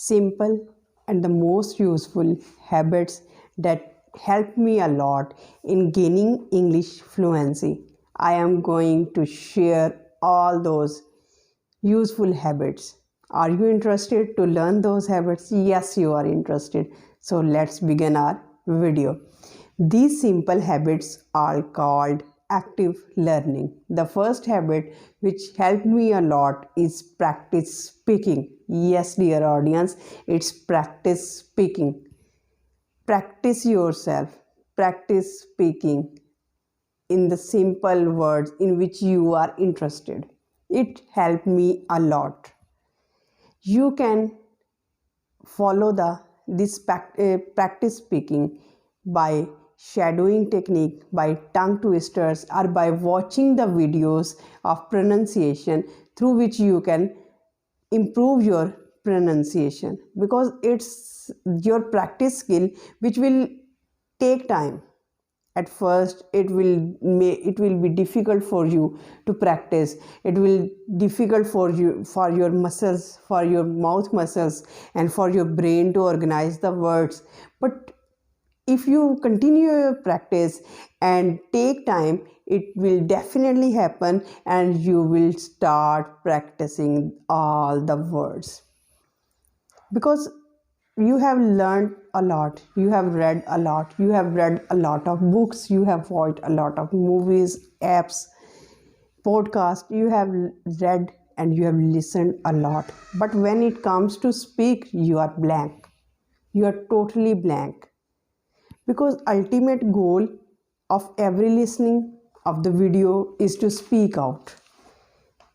simple and the most useful habits that help me a lot in gaining English fluency. I am going to share all those useful habits. Are you interested to learn those habits? Yes, you are interested. So let's begin our video. These simple habits are called active learning. The first habit which helped me a lot is practice speaking. Yes, dear audience, it's practice speaking. Practice yourself. Practice speaking in the simple words in which you are interested. It helped me a lot. You can follow this practice speaking by shadowing technique, by tongue twisters, or by watching the videos of pronunciation through which you can improve your pronunciation, because it's your practice skill which will take time. At first it will be difficult for you to practice. It will difficult for you, for your muscles, for your mouth muscles, and for your brain to organize the words. But if you continue your practice and take time, it will definitely happen, and you will start practicing all the words, because you have learned a lot, you have read a lot, you have read a lot of books, you have watched a lot of movies, apps, podcasts, you have read and you have listened a lot. But when it comes to speak, you are blank. You are totally blank. Because ultimate goal of every listening of the video is to speak out.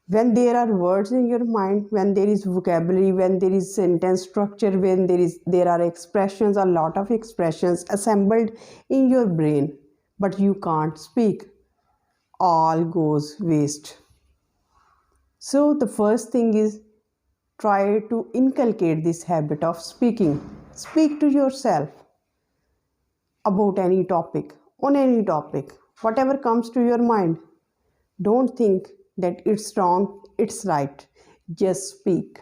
When there are words in your mind, when there is vocabulary, when there is sentence structure, when there are expressions, a lot of expressions assembled in your brain, but you can't speak, all goes waste. So the first thing is, try to inculcate this habit of speaking. Speak to yourself about any topic, on any topic, whatever comes to your mind. Don't think that it's wrong, it's right. Just speak.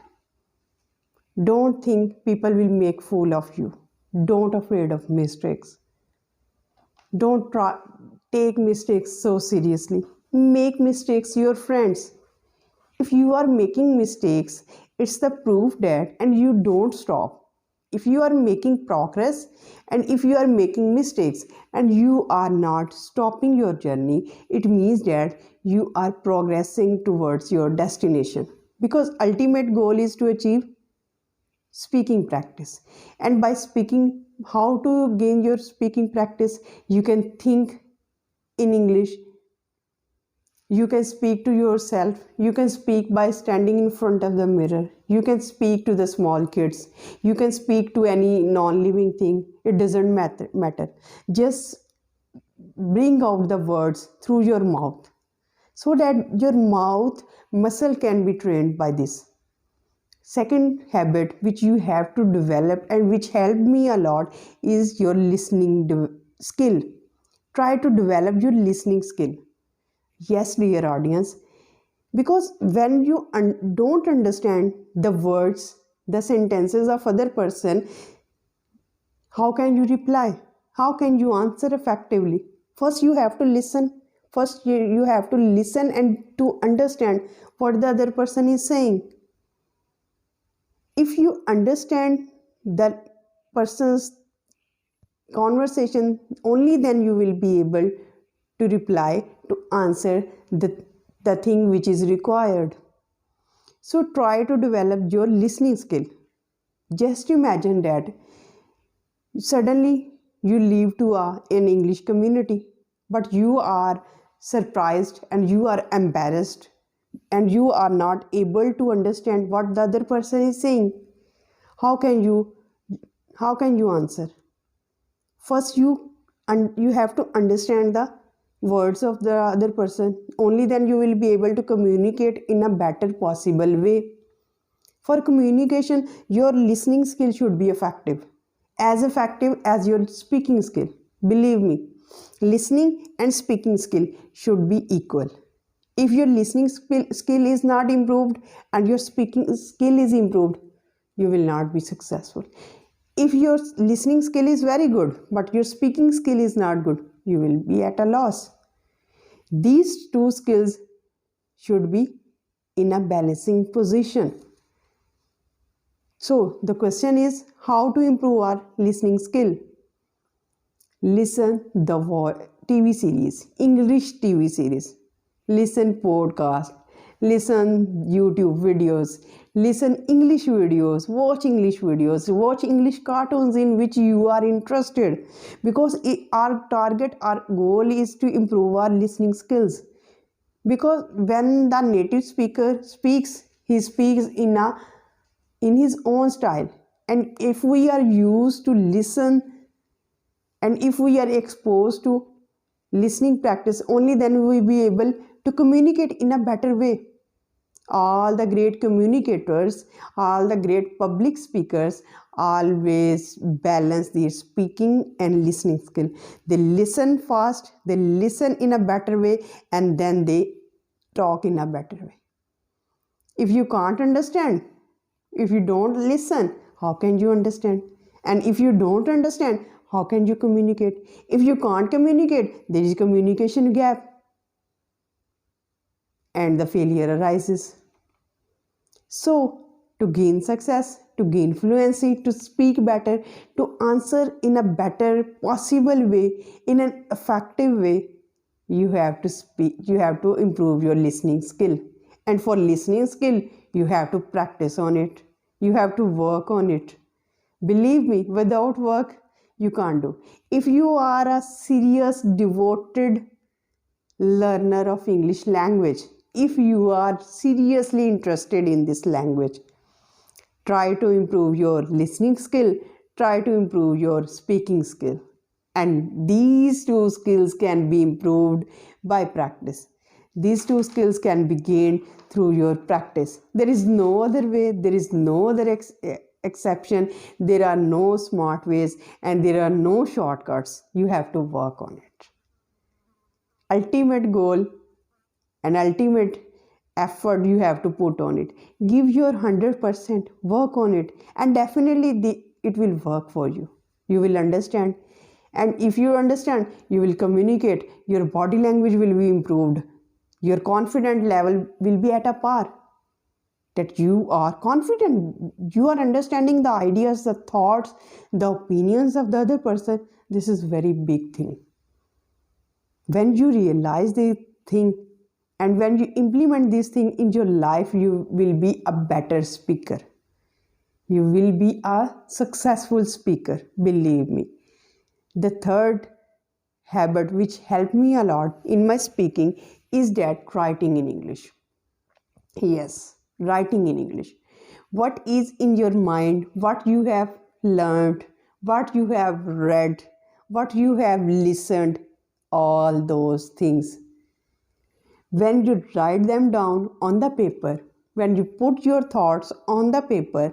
Don't think people will make fool of you. Don't afraid of mistakes. Don't take mistakes so seriously. Make mistakes your friends. If you are making mistakes, it's the proof that, and you don't stop. If you are making progress, and if you are making mistakes and you are not stopping your journey, it means that you are progressing towards your destination, because ultimate goal is to achieve speaking practice. And by speaking, how to gain your speaking practice? You can think in English. You can speak to yourself. You can speak by standing in front of the mirror. You can speak to the small kids. You can speak to any non-living thing. It doesn't matter. Just bring out the words through your mouth, so that your mouth muscle can be trained by this. Second habit which you have to develop and which helped me a lot is your listening skill. Try to develop your listening skill. Yes, dear audience, because when you don't understand the words, the sentences of other person, how can you reply? How can you answer effectively? First you have to listen. First you have to listen and to understand what the other person is saying. If you understand that person's conversation, only then you will be able to reply, to answer the thing which is required. So try to develop your listening skill. Just imagine that suddenly you leave to an English community, but you are surprised and you are embarrassed and you are not able to understand what the other person is saying. How can you answer? First you have to understand the words of the other person. Only then you will be able to communicate in a better possible way. For communication, your listening skill should be effective as your speaking skill. Believe me, listening and speaking skill should be equal. If your listening skill is not improved and your speaking skill is improved, you will not be successful. If your listening skill is very good, but your speaking skill is not good, you will be at a loss. These two skills should be in a balancing position. So the question is how to improve our listening skill. Listen the TV series, English TV series. Listen podcast, listen YouTube videos, listen English videos, watch English videos, watch English cartoons in which you are interested, because our target, our goal is to improve our listening skills. Because when the native speaker speaks, he speaks in his own style, and if we are used to listen and if we are exposed to listening practice, only then we will be able to communicate in a better way. All the great communicators, all the great public speakers always balance their speaking and listening skill. They listen fast, they listen in a better way, and then they talk in a better way. If you can't understand, if you don't listen, how can you understand? And if you don't understand, how can you communicate? If you can't communicate, there is a communication gap and the failure arises. So, to gain success, to gain fluency, to speak better, to answer in a better possible way, in an effective way, you have to improve your listening skill. And for listening skill, you have to practice on it. You have to work on it. Believe me, without work, you can't do. If you are a serious, devoted learner of English language, if you are seriously interested in this language, try to improve your listening skill, try to improve your speaking skill. And these two skills can be improved by practice. These two skills can be gained through your practice. There is no other way, there is no other exception, there are no smart ways, and there are no shortcuts. You have to work on it. Ultimate goal and ultimate effort you have to put on it. Give your 100%, work on it, and definitely it will work for you. You will understand, and if you understand, you will communicate. Your body language will be improved. Your confidence level will be at a par. That you are confident, you are understanding the ideas, the thoughts, the opinions of the other person. This is very big thing. When you realize the thing and when you implement this thing in your life, you will be a better speaker. You will be a successful speaker, believe me. The third habit which helped me a lot in my speaking is that writing in English. Yes, writing in English. What is in your mind, what you have learned, what you have read, what you have listened, all those things. When you write them down on the paper, when you put your thoughts on the paper,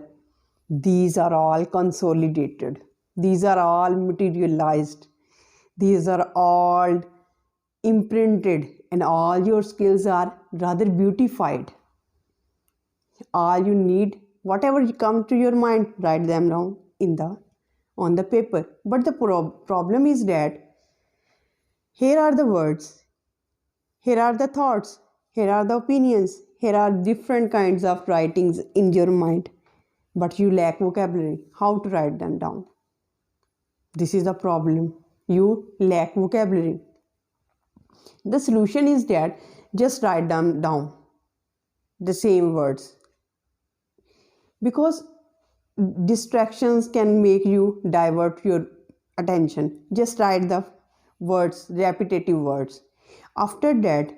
these are all consolidated. These are all materialized. These are all imprinted, and all your skills are rather beautified. All you need, whatever come to your mind, write them down on the paper. But the problem is that here are the words, here are the thoughts, here are the opinions, here are different kinds of writings in your mind, but you lack vocabulary. How to write them down? This is the problem. You lack vocabulary. The solution is that just write them down, the same words, because distractions can make you divert your attention. Just write the words, repetitive words. After that,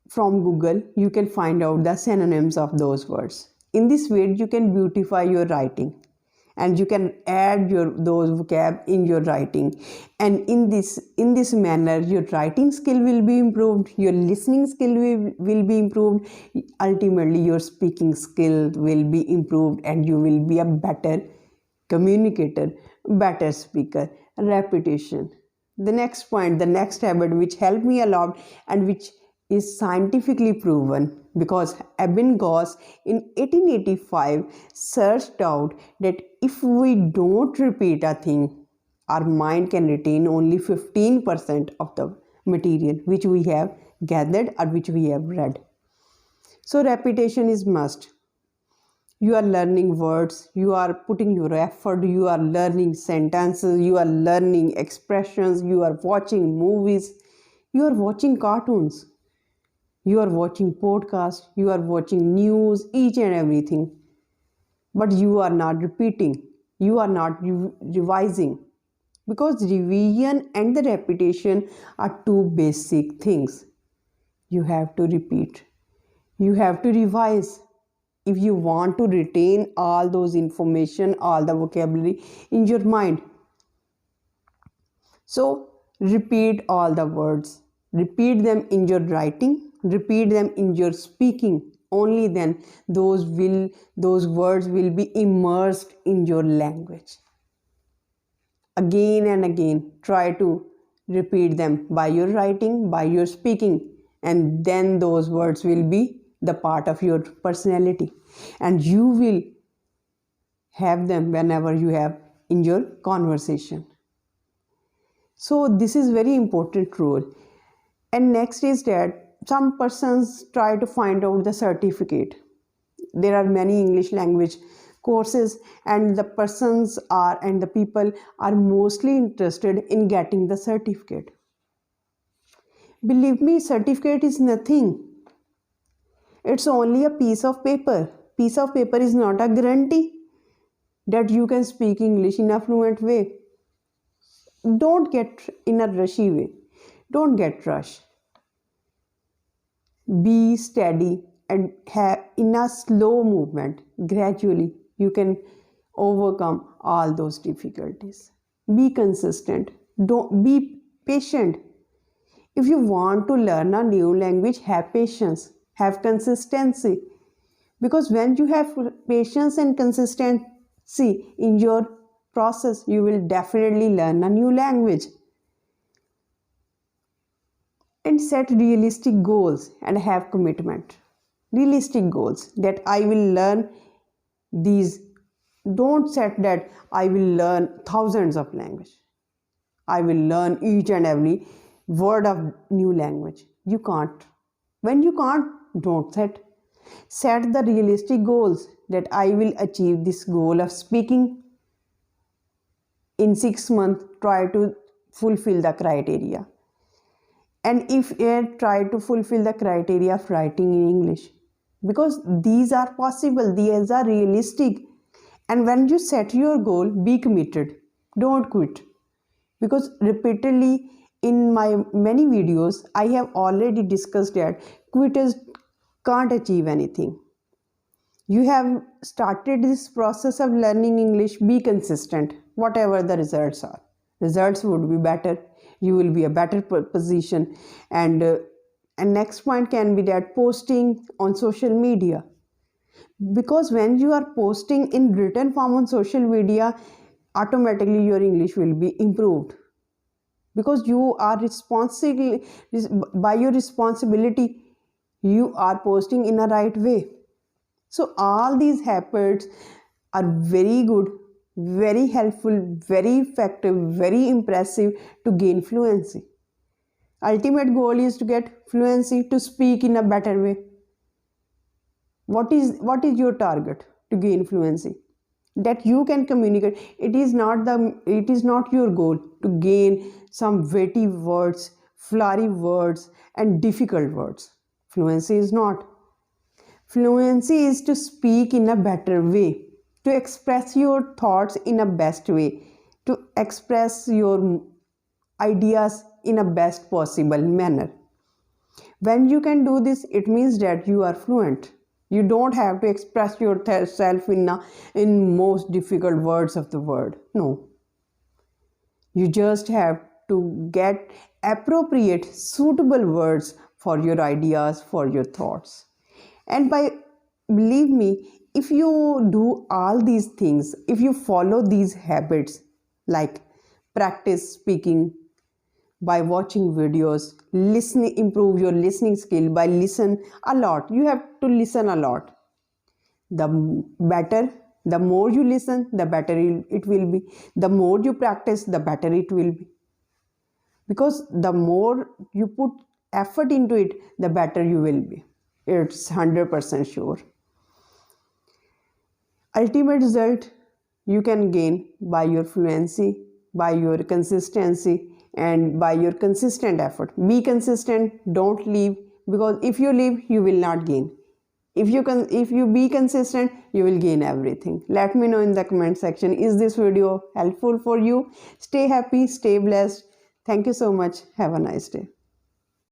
from Google, you can find out the synonyms of those words. In this way, you can beautify your writing, and you can add those vocab in your writing, and in this manner your writing skill will be improved, your listening skill will be improved, ultimately your speaking skill will be improved, and you will be a better communicator, better speaker. Repetition. The next point, the next habit which helped me a lot and which is scientifically proven, because Ebbinghaus in 1885 searched out that if we don't repeat a thing, our mind can retain only 15% of the material which we have gathered or which we have read. So repetition is must. You are learning words, you are putting your effort, you are learning sentences, you are learning expressions, you are watching movies, you are watching cartoons, you are watching podcasts, you are watching news, each and everything. But you are not repeating, you are not revising, because revision and the repetition are two basic things. You have to repeat, you have to revise if you want to retain all those information, all the vocabulary in your mind. So repeat all the words, repeat them in your writing, repeat them in your speaking. Only then those words will be immersed in your language. Again and again, try to repeat them by your writing, by your speaking, and then those words will be the part of your personality, and you will have them whenever you have in your conversation. So this is very important rule. And next is that some persons try to find out the certificate. There are many English language courses, and the people are mostly interested in getting the certificate. Believe me, certificate is nothing. It's only a piece of paper. Piece of paper is not a guarantee that you can speak English in a fluent way. Don't get in a rushy way. Don't get rushed. Be steady and have in a slow movement. Gradually, you can overcome all those difficulties. Be consistent. Don't be patient. If you want to learn a new language, have patience, have consistency. Because when you have patience and consistency in your process, you will definitely learn a new language. And set realistic goals and have commitment. Realistic goals that I will learn these. Don't set that I will learn thousands of language. I will learn each and every word of new language. You can't. When you can't, don't set. Set the realistic goals that I will achieve this goal of speaking in 6 months. Try to fulfill the criteria. And if you try to fulfill the criteria of writing in English, because these are possible, these are realistic. And when you set your goal, be committed. Don't quit. Because repeatedly in my many videos, I have already discussed that quitters can't achieve anything. You have started this process of learning English, be consistent, whatever the results are. Results would be better. You will be a better position. And next point can be that posting on social media. Because when you are posting in written form on social media, automatically your English will be improved. Because you are responsible, by your responsibility, you are posting in a right way. So all these habits are very good, very helpful, very effective, very impressive to gain fluency. Ultimate goal is to get fluency, to speak in a better way. What is your target to gain fluency? That you can communicate. It is not your goal to gain some witty words, flowery words, and difficult words. Fluency is not. Fluency is to speak in a better way, to express your thoughts in a best way, to express your ideas in a best possible manner. When you can do this, it means that you are fluent. You don't have to express yourself in most difficult words of the word. No. You just have to get appropriate, suitable words for your ideas, for your thoughts. And believe me, if you do all these things, if you follow these habits like practice speaking, by watching videos, listening, improve your listening skill by listen a lot. You have to listen a lot. The better, the more you listen, the better it will be. The more you practice, the better it will be. Because the more you put effort into it, the better you will be. It's 100% sure. Ultimate result you can gain by your fluency, by your consistency, and by your consistent effort. Be consistent, don't leave, because if you leave, you will not gain. If you be consistent, you will gain everything. Let me know in the comment section, is this video helpful for you? Stay happy, stay blessed. Thank you so much. Have a nice day.